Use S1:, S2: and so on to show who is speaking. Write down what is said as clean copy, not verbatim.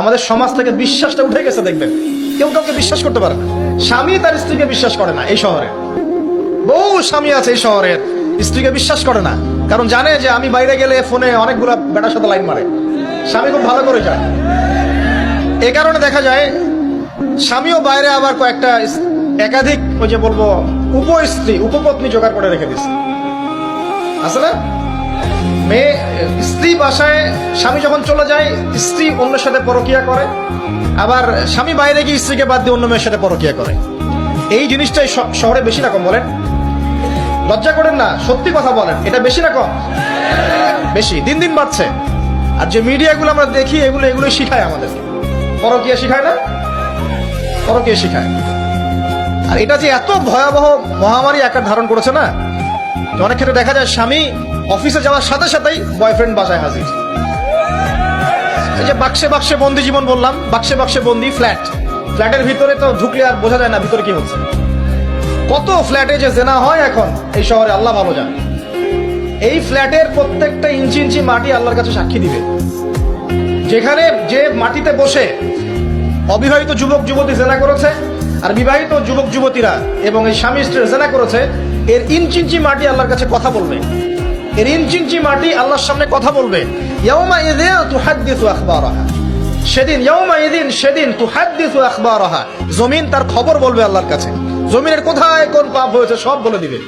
S1: আমাদের সমাজ থেকে বিশ্বাসটা উঠে গেছে। দেখবেন কেউ কাউকে বিশ্বাস করতে পারে না। স্বামী তার স্ত্রীকে বিশ্বাস করে না। এই শহরে বহু স্বামী আছে এই শহরের, স্ত্রীকে বিশ্বাস করে না, কারণ জানে যে আমি বাইরে গেলে ফোনে অনেকগুলা বেটার সাথে লাইন মারে। স্বামী খুব ভালো করে যায়। এ কারণে দেখা যায় স্বামীও বাইরে আবার কয়েকটা একাধিক ওই যে বলবো উপস্ত্রী উপপত্নী জোগাড় করে রেখে দিচ্ছে। আসলে মেয়ে স্ত্রী বাসায়, স্বামী যখন চলে যায় স্ত্রী অন্যের সাথে পরকিয়া করে, আবার স্বামী বাইরে গিয়ে স্ত্রীকে বাদ দিয়ে অন্য মেয়ের সাথে পরকিয়া করে। এই জিনিসটাই শহরে বেশি রকম। বলেন, লজ্জা করেন না, সত্যি কথা বলেন, এটা বেশি না কম? বেশি, দিন দিন বাড়ছে। আর যে মিডিয়াগুলো আমরা দেখি এগুলোই শিখায় আমাদেরকে। পরকিয়া শিখায় না? পরকিয়া শিখায়। আর এটা যে এত ভয়াবহ মহামারী আকার ধারণ করেছে না, যে অনেক ক্ষেত্রে দেখা যায় স্বামী অফিসে যাওয়ার সাথে সাথেই বয়ফ্রেন্ড বাসায় হাজির। এই যে বাক্সে বাক্সে বন্দি জীবন বললাম, বাক্সে বাক্সে বন্দি ফ্ল্যাটের ভিতরে তো ঢুকলে আর বোঝা যায় না ভিতরে কি হচ্ছে। কত ফ্ল্যাটে যে জেনা হয় এখন এই শহরে আল্লাহ ভালো জানে। এই ফ্ল্যাটের প্রত্যেকটা ইঞ্চি ইঞ্চি মাটি আল্লাহর কাছে সাক্ষী দিবে। যেখানে যে মাটিতে বসে অবিবাহিত যুবক যুবতী জেনা করেছে আর বিবাহিত যুবক যুবতীরা এবং এই স্বামী স্ত্রী জেনা করেছে, এর ইঞ্চি ইঞ্চি মাটি আল্লাহর কাছে কথা বলবে। এর ইঞ্চি ইঞ্চি মাটি আল্লাহর সামনে কথা বলবে। ইয়াউমা ইযিন তুহাদ্দিসু আখবারাহা, সেদিন ইয়াউমা ইযিন, সেদিন তুহাদ্দিসু আখবারাহা, জমিন তার খবর বলবে আল্লাহর কাছে। জমিনের কোথায় কোন পাপ হয়েছে সব বলে দিবে।